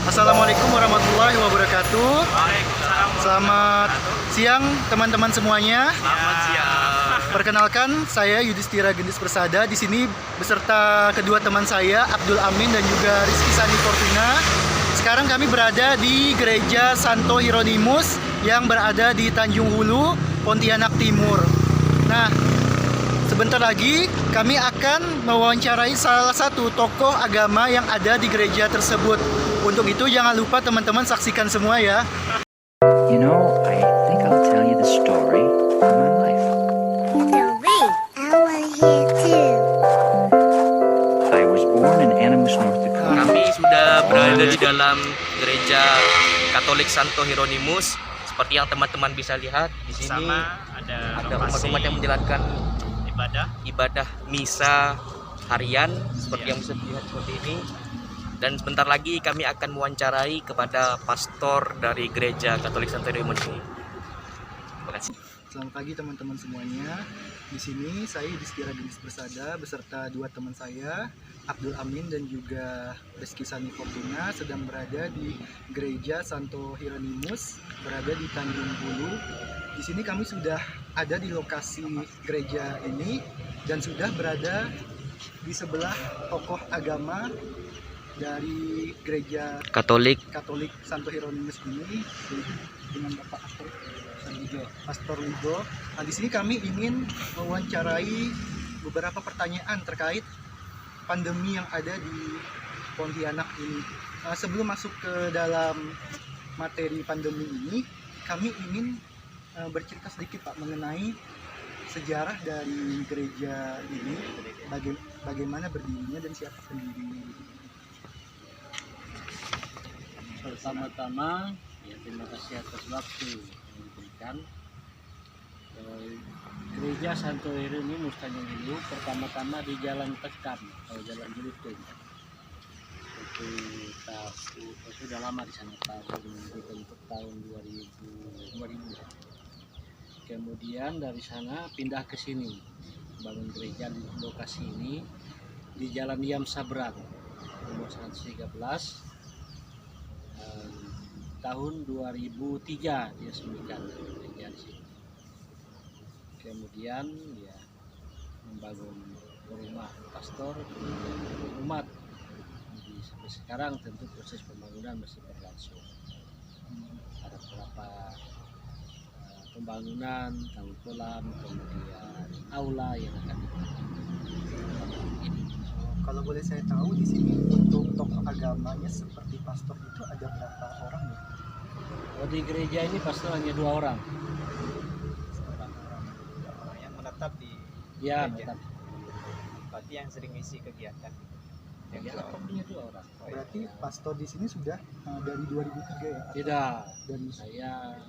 Assalamualaikum warahmatullahi wabarakatuh. Selamat siang teman-teman semuanya. Selamat siang. Perkenalkan, saya Yudhistira Gendis Persada di sini beserta kedua teman saya Abdul Amin dan juga Rizky Sani Fortuna. Sekarang kami berada di Gereja Santo Hieronymus yang berada di Tanjung Hulu, Pontianak Timur. Nah, sebentar lagi kami akan mewawancarai salah satu tokoh agama yang ada di gereja tersebut. Untuk itu jangan lupa teman-teman saksikan semua ya. You know, I think I'll tell you the story of my life. I want to hear too. I was born in Animus, North Dakota. Kami sudah berada di dalam gereja Katolik Santo Hieronymus. Seperti yang teman-teman bisa lihat di sini ada umat-umat yang menjalankan ibadah misa harian seperti yang bisa dilihat seperti ini. Dan sebentar lagi kami akan mewawancarai kepada pastor dari gereja Katolik Santo Hieronymus ini. Terima kasih. Selamat pagi teman-teman semuanya. Di sini saya Yudhistira Gendis Persada beserta dua teman saya, Abdul Amin dan juga Rizky Sani Fortuna, sedang berada di Gereja Santo Hieronymus, berada di Tanjung Hulu. Di sini kami sudah ada di lokasi gereja ini dan sudah berada di sebelah tokoh agama dari gereja Katolik Katolik Santo Hieronymus ini dengan Bapak Pastor Ligo. Nah, di sini kami ingin mewawancarai beberapa pertanyaan terkait pandemi yang ada di Pontianak ini. Nah, sebelum masuk ke dalam materi pandemi ini, kami ingin bercerita sedikit Pak mengenai sejarah dari gereja ini, bagaimana berdirinya dan siapa pendirinya. Pertama-tama, ya, terima kasih atas waktu yang diberikan. Gereja Santo Hieronymus Tanjung Hulu pertama-tama di Jalan Tekan atau Jalan Jelutung. Itu sudah lama di sana, dibentuk tahun 2000. Kemudian dari sana pindah ke sini, bangun gereja di lokasi ini di Jalan Yam Sabrang nomor 113. Tahun 2003 dia resmikan gereja di sini. Kemudian ya membangun rumah pastor, umat. Jadi sampai sekarang tentu proses pembangunan masih berlangsung. Ada beberapa pembangunan, tanggul kolam, kemudian aula yang akan ini. Kalau boleh saya tahu di sini untuk tokoh agamanya seperti pastor itu ada berapa orang ya? Oh, di gereja ini pastor hanya 2 orang. Yang menetap di Ya, gereja. tetap. Berarti yang sering ngisi kegiatan. Ya, punya 2 orang. Berarti pastor di sini sudah dari 2003 ya? Tidak, Dan saya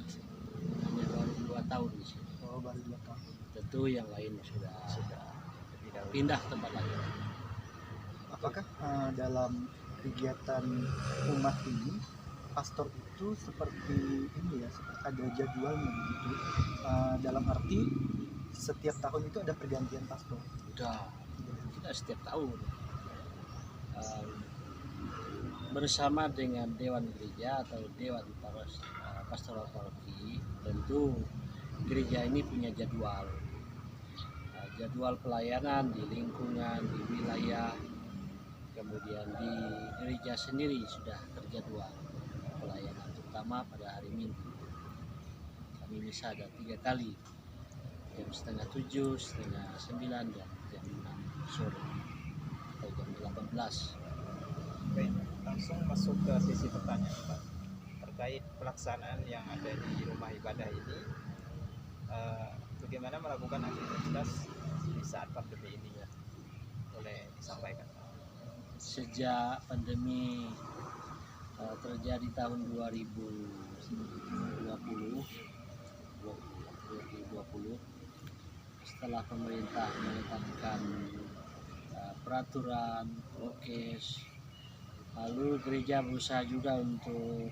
hanya baru 2 tahun di sini. baru 2 tahun. Tentu yang lain sudah lebih dahulu. pindah tempat lain. Apakah dalam kegiatan umat ini pastor itu seperti ini ya, seperti ada jadwalnya begitu? Dalam arti setiap tahun itu ada pergantian pastor. Sudah, kita setiap tahun bersama dengan Dewan Gereja atau Dewan Pastoral Paroki, tentu gereja ini punya jadwal. Jadwal pelayanan di lingkungan, di wilayah, kemudian di gereja sendiri sudah terjadwal pelayanan, terutama pada hari Minggu. Kami misa ada 3 kali, jam 6:30, 8:30, dan jam 6 sore atau jam 18. Baik, langsung masuk ke sesi pertanyaan Pak. Terkait pelaksanaan yang ada di rumah ibadah ini, bagaimana melakukan aktivitas di saat pandemi ini ya? Boleh disampaikan Pak? Sejak pandemi terjadi tahun 2020, setelah pemerintah menetapkan peraturan prokes, lalu gereja berusaha juga untuk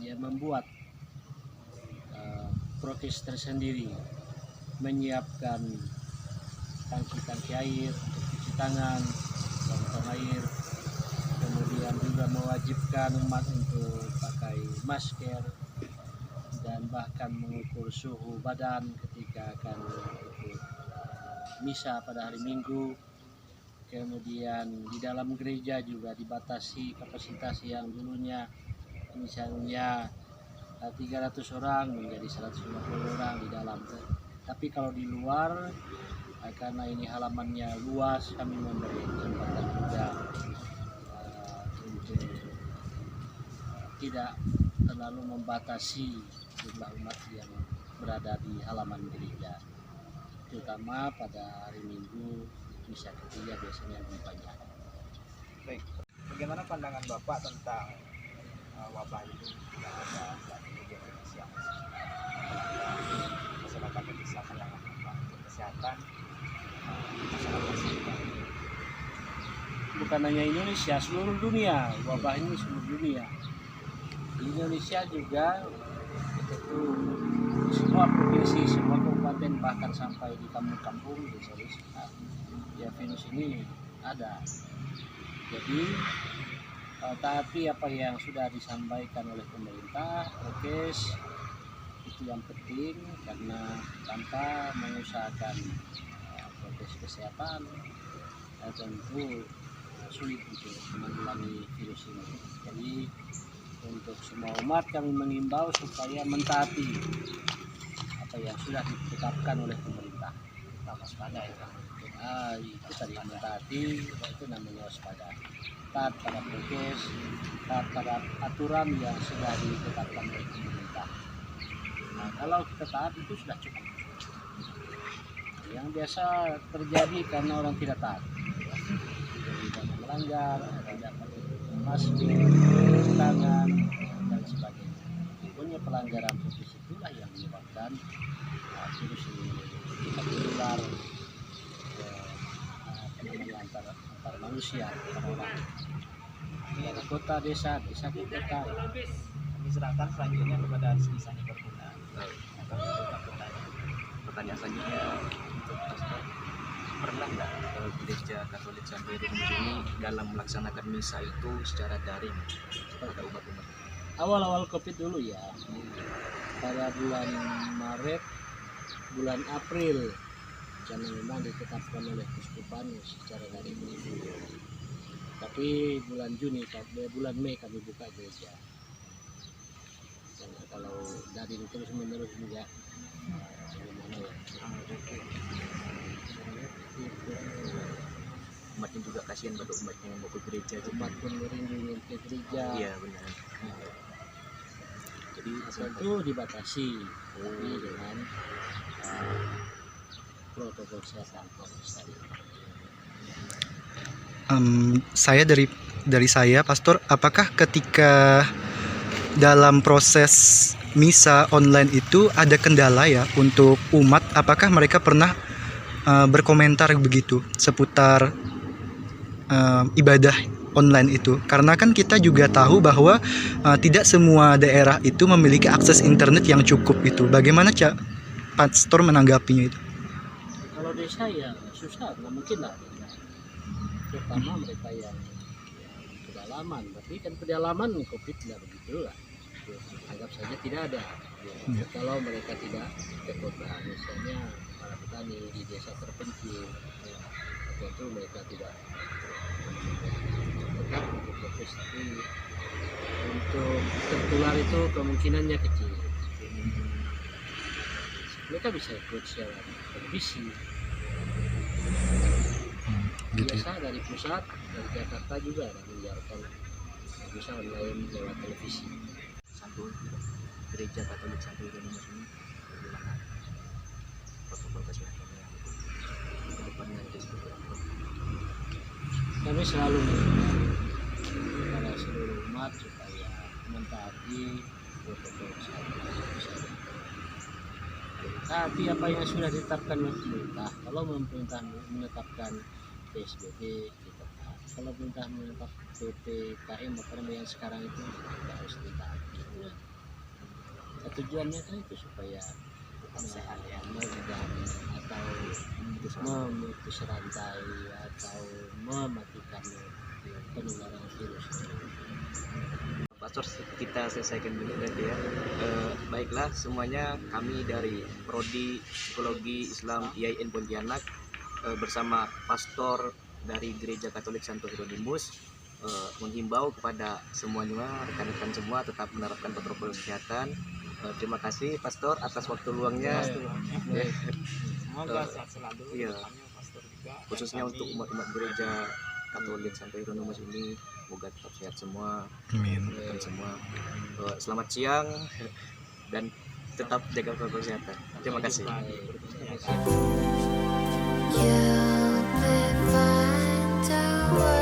ya membuat prokes tersendiri, menyiapkan tangki-tangki air untuk cuci tangan, tong air, menganjurkan umat untuk pakai masker dan bahkan mengukur suhu badan ketika akan ikut misa pada hari Minggu. Kemudian di dalam gereja juga dibatasi kapasitas yang dulunya misalnya 300 orang menjadi 150 orang di dalam. Tapi kalau di luar, karena ini halamannya luas, kami memberi kesempatan juga untuk tidak terlalu membatasi jumlah umat yang berada di halaman gereja, terutama pada hari Minggu misa ketiga biasanya lebih banyak. Baik, bagaimana pandangan Bapak tentang wabah ini yang ada saat ini di Indonesia? Masyarakat bisa melakukan kesehatan masyarakat sekitar. Bukan hanya Indonesia, seluruh dunia, wabah ini seluruh dunia. Di Indonesia juga itu di semua provinsi, semua kabupaten, bahkan sampai di kampung-kampung, desa-desa, ya virus ini ada. Jadi tapi apa yang sudah disampaikan oleh pemerintah, prokes itu yang penting, karena tanpa mengusahakan prokes kesehatan tentu sulit untuk menanggulangi virus ini. Jadi untuk semua umat kami mengimbau supaya mentaati apa yang sudah ditetapkan oleh pemerintah. Waspada itu. Itu tadi mentaati, itu namanya waspada. Taat pada prokes, taat pada aturan yang sudah ditetapkan oleh pemerintah. Nah, kalau kita taat itu sudah cukup. Yang biasa terjadi karena orang tidak taat. Jadi banyak melanggar, tidak pakai masker, tangan, dan sebagainya. Pokoknya pelanggaran prokes itulah yang menyebabkan virus ini kita menular antar manusia, antar orang. Dari kota desa, desa ke kota. Kami serahkan selanjutnya kepada Rizky Sani Berguna. Pertanyaan selanjutnya untuk Pastor, pernah nggak gereja Katolik Santo Hieronymus ini dalam melaksanakan misa itu secara daring pada umat-umat? Awal-awal COVID dulu ya, pada bulan Maret, bulan April, karena memang ditetapkan oleh Keuskupan secara daring ini. Tapi bulan Juni, bulan Mei kami buka gereja. Karena kalau daring terus menerus juga, bagaimana ya? Umatnya juga kasihan pada umatnya yang mau ke gereja. Umat pun merindu ke gereja. Iya benar. Jadi Tentu dibatasi, tapi dengan protokol kesehatan tadi. Saya dari saya, Pastor, apakah ketika dalam proses misa online itu ada kendala ya untuk umat? Apakah mereka pernah berkomentar begitu seputar ibadah online itu? Karena kan kita juga tahu bahwa tidak semua daerah itu memiliki akses internet yang cukup itu. Bagaimana Pastor menanggapinya itu? Kalau desa ya susah, nggak mungkin lah. Terutama mereka yang pedalaman, tapi kan pedalaman COVID tidak begitu lah. Anggap saja tidak ada. Kalau mereka tidak ke kota, misalnya para petani di desa terpencil, tentu mereka tidak tetap untuk fokus, tapi untuk tertular itu kemungkinannya kecil. Mereka bisa ikut secara televisi. Biasa dari pusat, dari Jakarta juga ada menyiarkan bisa online lewat televisi. Santo gereja Katolik Santo Hieronymus ini bagaimana protokol kesehatannya ke depannya itu seperti apa? Kami selalu mengingatkan kepada seluruh umat supaya mentaati protokol kesehatan. Tapi apa yang sudah ditetapkan oleh pemerintah, kalau pemerintah menetapkan PSBB kita taat. Kalau pemerintah menetapkan PPKM yang sekarang itu kita harus ditaati. Tujuannya kan itu supaya sehat ya, meredam atau memutus rantai atau mematikan penularan virus. pastor kita selesaikan dulu berarti ya. Baiklah semuanya, kami dari Prodi Psikologi Islam IAIN Pontianak bersama pastor dari Gereja Katolik Santo Hieronymus menghimbau kepada semuanya, rekan-rekan semua tetap menerapkan protokol kesehatan. Terima kasih pastor atas waktu luangnya. Semoga sehat selalu. Iya. Kami pastor juga. Khususnya Dan untuk kami umat-umat gereja Katolik Santo Hieronymus ini, semoga tetap sehat semua. Amin. Rekan semua. Selamat siang dan tetap jaga protokol kesehatan. Terima kasih. You'll find a way.